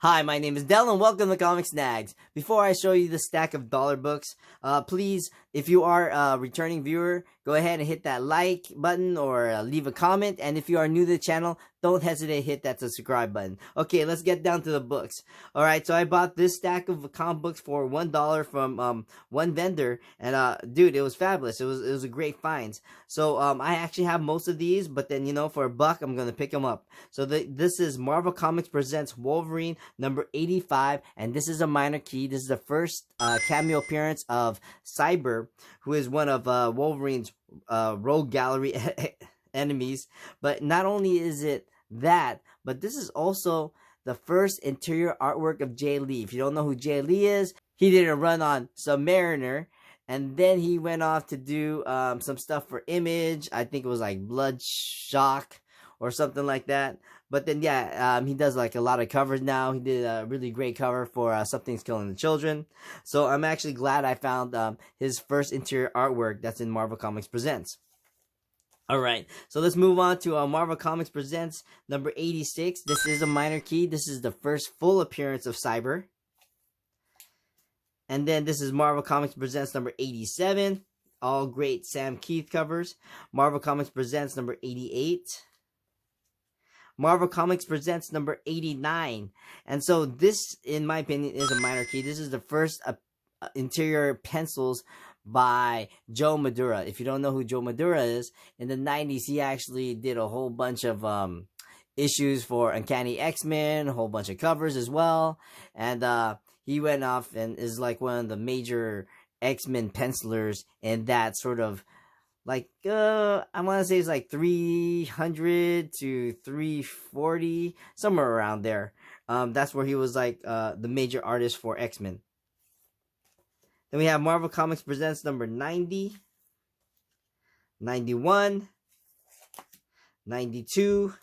Hi, my name is Del and welcome to Comic Snags. Before I show you the stack of dollar books, please, if you are a returning viewer, go ahead and hit that like button or leave a comment. And if you are new to the channel, don't hesitate to hit that subscribe button. Okay, let's get down to the books. Alright, so I bought this stack of comic books for $1 from one vendor. And dude, it was fabulous. It was a great find. So I actually have most of these, but then, for a buck, I'm going to pick them up. So this is Marvel Comics Presents Wolverine number 85, and this is a minor key. This is the first cameo appearance of Cyber, who is one of Wolverine's rogue gallery enemies. But not only is it that, but this is also the first interior artwork of Jay Lee. If you don't know who Jay Lee is, he did a run on Submariner, and then he went off to do some stuff for Image. I think it was like Bloodshock or something like that. But then, yeah, he does like a lot of covers now. He did a really great cover for Something's Killing the Children. So I'm actually glad I found his first interior artwork that's in Marvel Comics Presents. Alright, so let's move on to Marvel Comics Presents number 86. This is a minor key. This is the first full appearance of Cyber. And then this is Marvel Comics Presents number 87. All great Sam Keith covers. Marvel Comics Presents number 88. Marvel Comics Presents number 89. And so this, in my opinion, is a minor key. This is the first interior pencils by Joe Madura. If you don't know who Joe Madura is, in the 90s, he actually did a whole bunch of issues for Uncanny X-Men, a whole bunch of covers as well. And he went off and is like one of the major X-Men pencilers in that sort of, like, I want to say it's like 300 to 340, somewhere around there. That's where he was like the major artist for X-Men. Then we have Marvel Comics Presents number 90, 91, 92,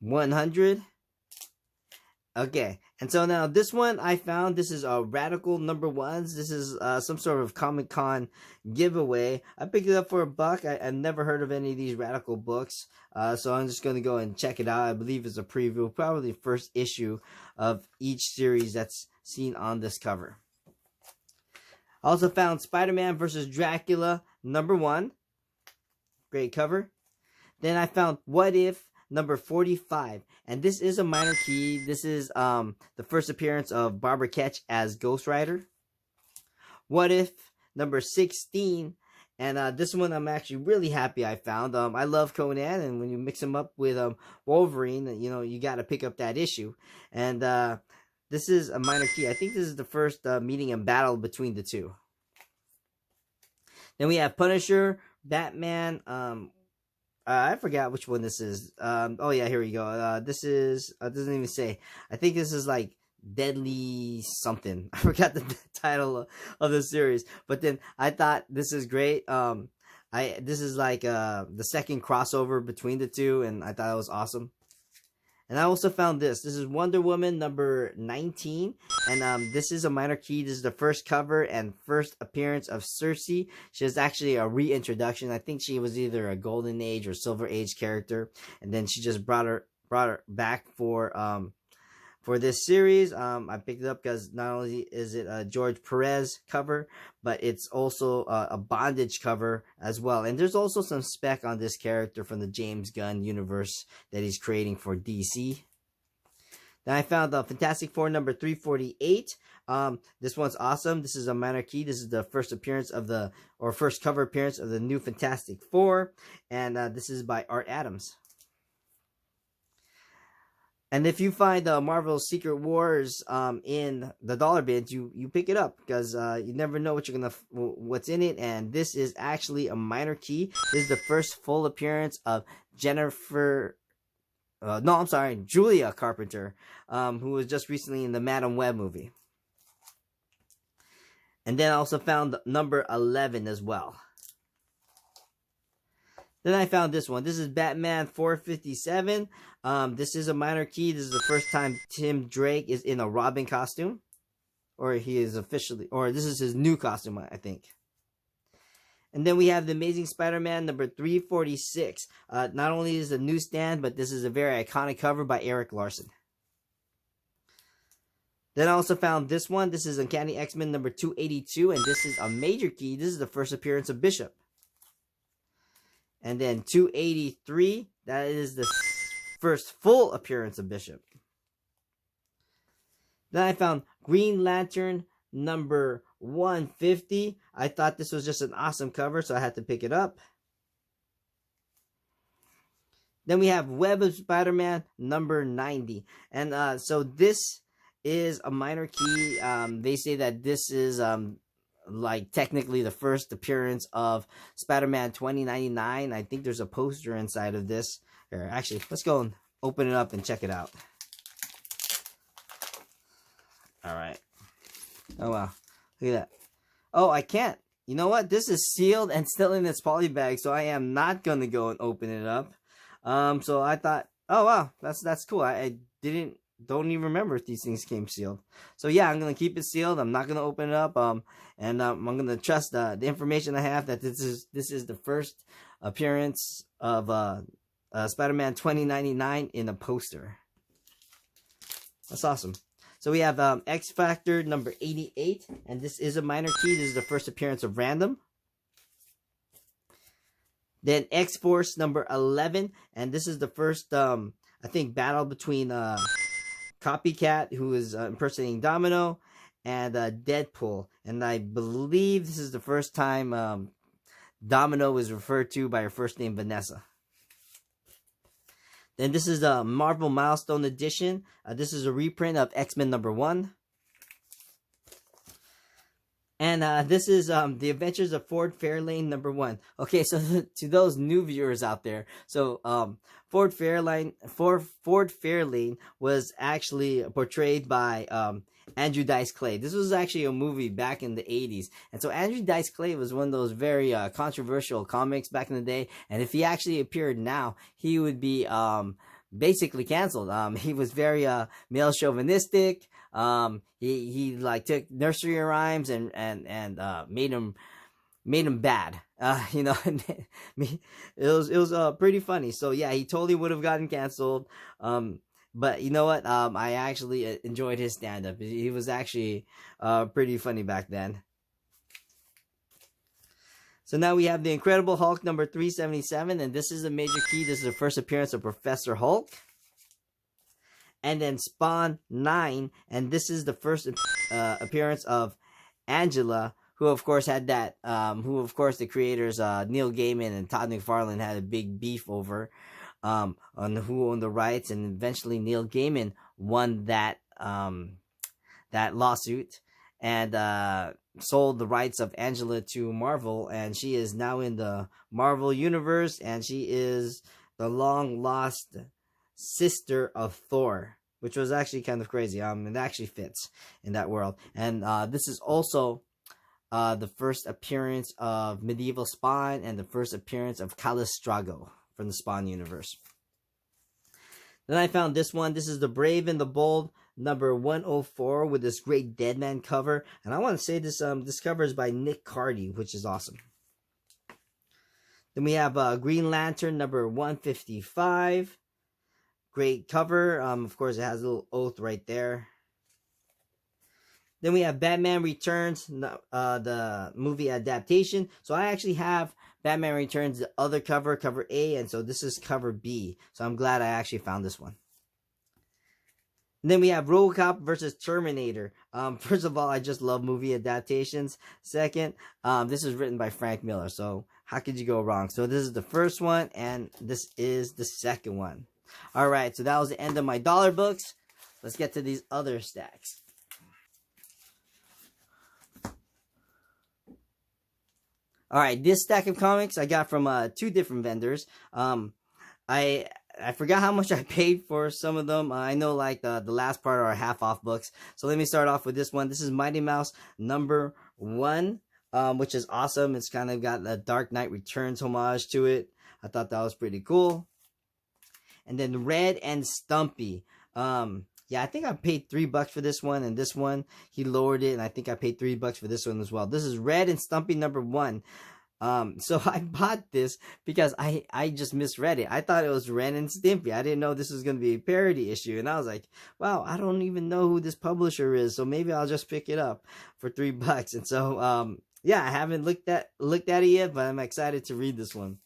100. Okay, and so now this one I found, this is Radical number ones. This is some sort of Comic-Con giveaway. I picked it up for a buck. I've never heard of any of these Radical books, so I'm just going to go and check it out. I believe it's a preview, probably the first issue of each series that's seen on this cover. I also found Spider-Man vs. Dracula number 1. Great cover. Then I found What If number 45, and this is a minor key. This is the first appearance of Barbara Ketch as Ghost Rider. What If number 16, and this one I'm actually really happy I found. I love Conan, and when you mix him up with Wolverine, you got to pick up that issue. And this is a minor key. I think this is the first meeting and battle between the two. Then we have Punisher, Batman. I forgot which one this is. Oh yeah, here we go. This is, it doesn't even say. I think this is like Deadly something. I forgot the title of the series. But then I thought this is great. This is like the second crossover between the two, and I thought it was awesome. And I also found this. This is Wonder Woman number 19. And this is a minor key. This is the first cover and first appearance of Cersei. She was actually a reintroduction. I think she was either a Golden Age or Silver Age character. And then she just brought her back for this series. I picked it up because not only is it a George Perez cover, but it's also a Bondage cover as well. And there's also some spec on this character from the James Gunn universe that he's creating for DC. Then I found the Fantastic Four number 348. This one's awesome. This is a minor key. This is the first appearance of first cover appearance of the new Fantastic Four. And this is by Art Adams. And if you find Marvel's Secret Wars in the dollar bins, you pick it up, because you never know what's in it. And this is actually a minor key. This is the first full appearance of Julia Carpenter, who was just recently in the Madam Web movie. And then I also found number 11 as well. Then I found this one. This is Batman 457. This is a minor key. This is the first time Tim Drake is in a Robin costume. Or he is officially, or this is his new costume, I think. And then we have The Amazing Spider-Man number 346. Not only is it a newsstand, but this is a very iconic cover by Eric Larson. Then I also found this one. This is Uncanny X-Men number 282, and this is a major key. This is the first appearance of Bishop. And then 283, that is the first full appearance of Bishop. Then I found Green Lantern number 150. I thought this was just an awesome cover, so I had to pick it up. Then we have Web of Spider-Man number 90. And so this is a minor key. They say that this is like technically the first appearance of Spider-Man 2099. I think there's a poster inside of this. Here, actually, let's go and open it up and check it out. Alright. Oh wow. Look at that. Oh, I can't. You know what? This is sealed and still in its poly bag, so I am not gonna go and open it up. So I thought, oh wow, that's cool. I don't even remember if these things came sealed. So yeah, I'm gonna keep it sealed. I'm not gonna open it up. And I'm gonna trust the information I have that this is the first appearance of Spider-Man 2099 in a poster. That's awesome. So we have X Factor number 88, and this is a minor key. This is the first appearance of Random. Then X-Force number 11, and this is the first, I think, battle between Copycat, who is impersonating Domino, and Deadpool. And I believe this is the first time Domino is referred to by her first name, Vanessa. Then this is the Marvel Milestone Edition. This is a reprint of X-Men number 1. And this is The Adventures of Ford Fairlane number 1. Okay, so to those new viewers out there, so Ford Fairlane was actually portrayed by Andrew Dice Clay. This was actually a movie back in the 80s. And so Andrew Dice Clay was one of those very controversial comics back in the day. And if he actually appeared now, he would be basically canceled. He was very male chauvinistic. He like took nursery rhymes and made him bad. You know, it was pretty funny. So yeah, he totally would have gotten canceled. But you know what? I actually enjoyed his stand-up. He was actually pretty funny back then. So now we have the Incredible Hulk number 377, and this is a major key. This is the first appearance of Professor Hulk. And then Spawn 9, and this is the first appearance of Angela, who of course had that, the creators Neil Gaiman and Todd McFarlane had a big beef over on who owned the rights, and eventually Neil Gaiman won that lawsuit and sold the rights of Angela to Marvel, and she is now in the Marvel universe, and she is the long lost sister of Thor, which was actually kind of crazy. It actually fits in that world. And this is also the first appearance of Medieval Spawn and the first appearance of Calistrago from the Spawn universe. Then I found this one. This is The Brave and the Bold number 104 with this great Deadman cover. And I want to say this this cover is by Nick Cardy, which is awesome. Then we have Green Lantern number 155. Great cover. Of course, it has a little oath right there. Then we have Batman Returns, the movie adaptation. So I actually have Batman Returns, the other cover, cover A, and so this is cover B. So I'm glad I actually found this one. And then we have RoboCop versus Terminator. First of all, I just love movie adaptations. Second, this is written by Frank Miller. So how could you go wrong? So this is the first one, and this is the second one. Alright, so that was the end of my dollar books. Let's get to these other stacks. Alright, this stack of comics I got from two different vendors. I forgot how much I paid for some of them. I know like the last part are half off books. So let me start off with this one. This is Mighty Mouse number 1, which is awesome. It's kind of got a Dark Knight Returns homage to it. I thought that was pretty cool. And then Red and Stumpy. Yeah, I think I paid $3 for this one, and this one he lowered it, and I think I paid $3 for this one as well. This is Red and Stumpy number 1. So I bought this because I just misread it. I thought it was Ren and Stimpy. I didn't know this was gonna be a parody issue, and I was like, wow, I don't even know who this publisher is, so maybe I'll just pick it up for $3. And so yeah, I haven't looked at it yet, but I'm excited to read this one.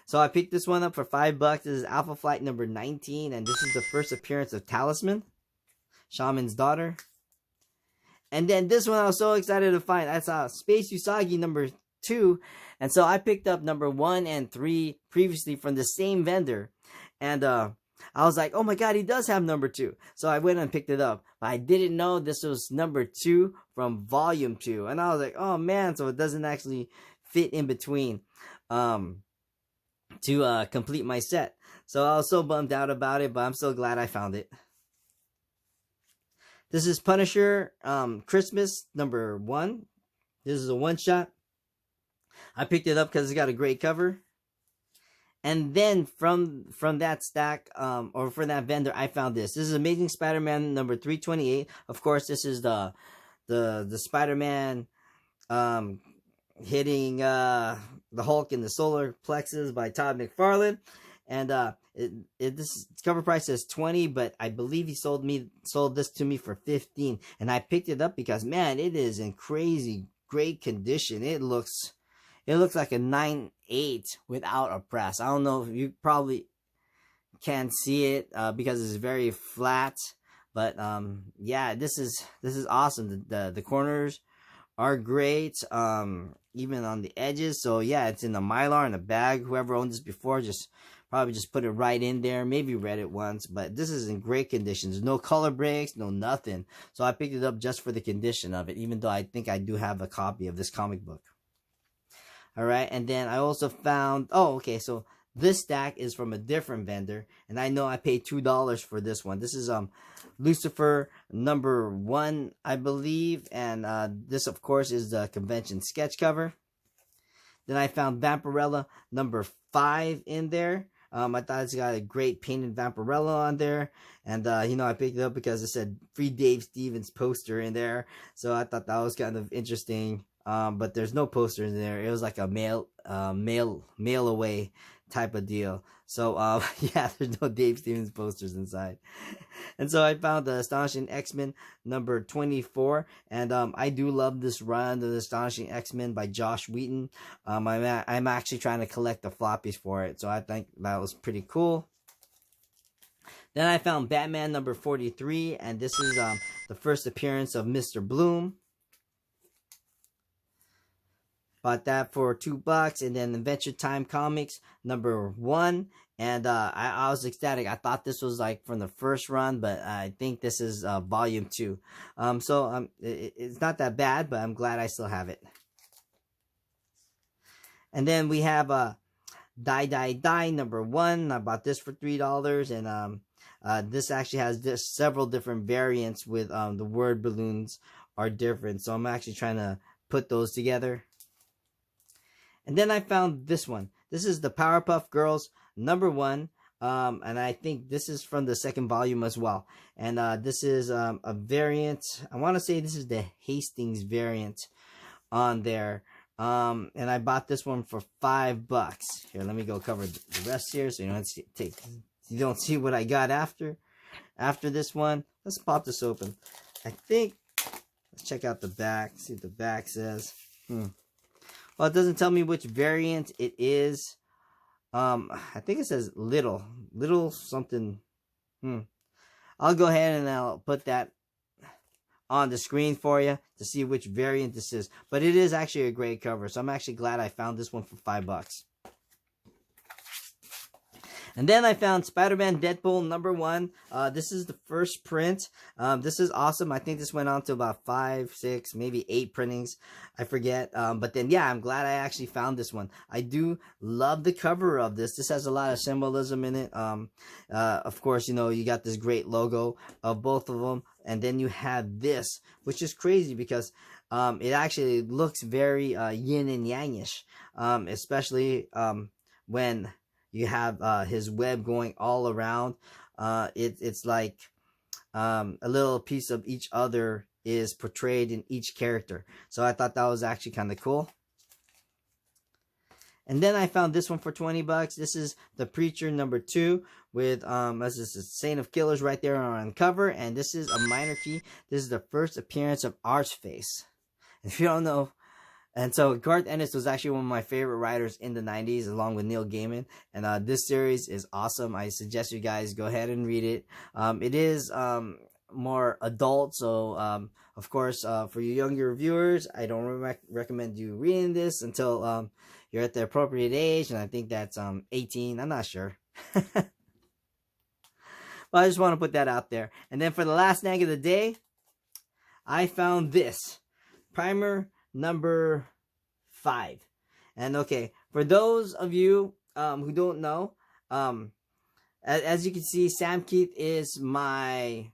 So I picked this one up for $5. This is Alpha Flight number 19, and this is the first appearance of Talisman, Shaman's daughter. And then this one I was so excited to find. I saw Space Usagi number 2, and so I picked up number 1 and 3 previously from the same vendor, and I was like, oh my god, he does have number 2. So I went and picked it up, but I didn't know this was number 2 from volume 2, and I was like, oh man, so it doesn't actually fit in between to complete my set. So I was so bummed out about it, but I'm so glad I found it. This is Punisher Christmas number 1. This is a one-shot. I picked it up because it's got a great cover. And then from that stack, or from that vendor, I found this. This is Amazing Spider-Man number 328. Of course, this is the Spider-Man hitting the Hulk in the solar plexus by Todd McFarlane. And this cover price is $20, but I believe he sold this to me for $15. And I picked it up because, man, it is in crazy great condition. It looks like a 9/8 without a press. I don't know if you probably can't see it because it's very flat, but yeah, this is awesome. The corners are great, even on the edges. So yeah, it's in the Mylar in the bag. Whoever owned this before probably just put it right in there. Maybe read it once, but this is in great condition. There's no color breaks, no nothing. So I picked it up just for the condition of it, even though I think I do have a copy of this comic book. Alright, and then I also found, so this stack is from a different vendor, and I know I paid $2 for this one. This is Lucifer number 1, I believe, and this of course is the convention sketch cover. Then I found Vampirella number 5 in there. I thought it's got a great painted Vampirella on there, and I picked it up because it said free Dave Stevens poster in there, so I thought that was kind of interesting. But there's no posters in there. It was like a mail away type of deal. So yeah, there's no Dave Stevens posters inside. And so I found the Astonishing X-Men number 24, and I do love this run of the Astonishing X-Men by Josh Whedon. I'm actually trying to collect the floppies for it, so I think that was pretty cool. Then I found Batman number 43, and this is the first appearance of Mr. Bloom. Bought that for $2, and then Adventure Time Comics number 1, and I was ecstatic. I thought this was like from the first run, but I think this is volume 2. So it's not that bad, but I'm glad I still have it. And then we have Die Die Die number 1. I bought this for $3, and this actually has several different variants with the word balloons are different. So I'm actually trying to put those together. And then I found this one. This is the Powerpuff Girls number 1. And I think this is from the second volume as well. And this is a variant. I want to say this is the Hastings variant on there. And I bought this one for $5. Here, let me go cover the rest here so you don't see what I got after this one. Let's pop this open. I think, let's check out the back. See what the back says. Well, it doesn't tell me which variant it is. I think it says little something. I'll go ahead and I'll put that on the screen for you to see which variant this is. But it is actually a great cover, so I'm actually glad I found this one for $5. And then I found Spider-Man Deadpool number 1. This is the first print. This is awesome. I think this went on to about 5, 6, maybe 8 printings. I forget. But then, yeah, I'm glad I actually found this one. I do love the cover of this. This has a lot of symbolism in it. Of course, you got this great logo of both of them. And then you have this, which is crazy because it actually looks very yin and yang-ish. Especially when you have his web going all around. It's like a little piece of each other is portrayed in each character. So I thought that was actually kind of cool. And then I found this one for 20 bucks. This is The Preacher #2 with this is a Saint of Killers right there on cover, and this is a minor key. This is the first appearance of Archface. If you don't know, and so Garth Ennis was actually one of my favorite writers in the 90s, along with Neil Gaiman. And this series is awesome. I suggest you guys go ahead and read it. It is more adult, so of course, for you younger viewers, I don't recommend you reading this until you're at the appropriate age, and I think that's 18. I'm not sure. But I just want to put that out there. And then for the last snag of the day, I found this primer number 5. And okay, for those of you who don't know, as you can see, Sam Kieth is one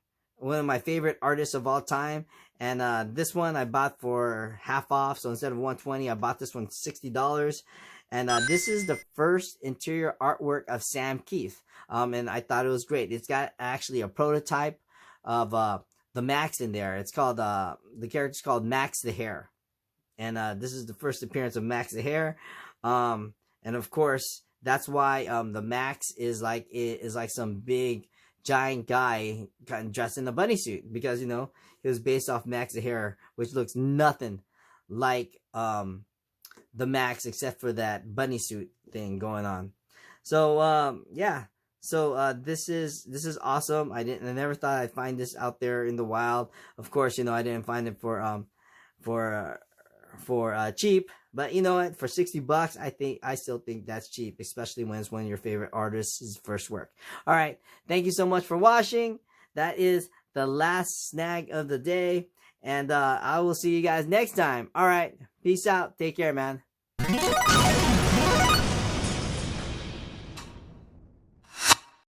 of my favorite artists of all time. And this one I bought for half off, so instead of $120, I bought this one $60. And this is the first interior artwork of Sam Kieth, and I thought it was great. It's got actually a prototype of the Max in there. It's called the character's called Max the Hare, and this is the first appearance of Max the Hare. And of course, that's why the Max is like some big giant guy kind of dressed in a bunny suit, because he was based off Max the Hare, which looks nothing like the Max except for that bunny suit thing going on. So yeah, so this is awesome. I never thought I'd find this out there in the wild. Of course, I didn't find it for cheap, but you know what, for $60, I still think that's cheap, especially when it's one of your favorite artists' first work. All right, thank you so much for watching. That is the last snag of the day, and I will see you guys next time. All right, peace out. Take care, man.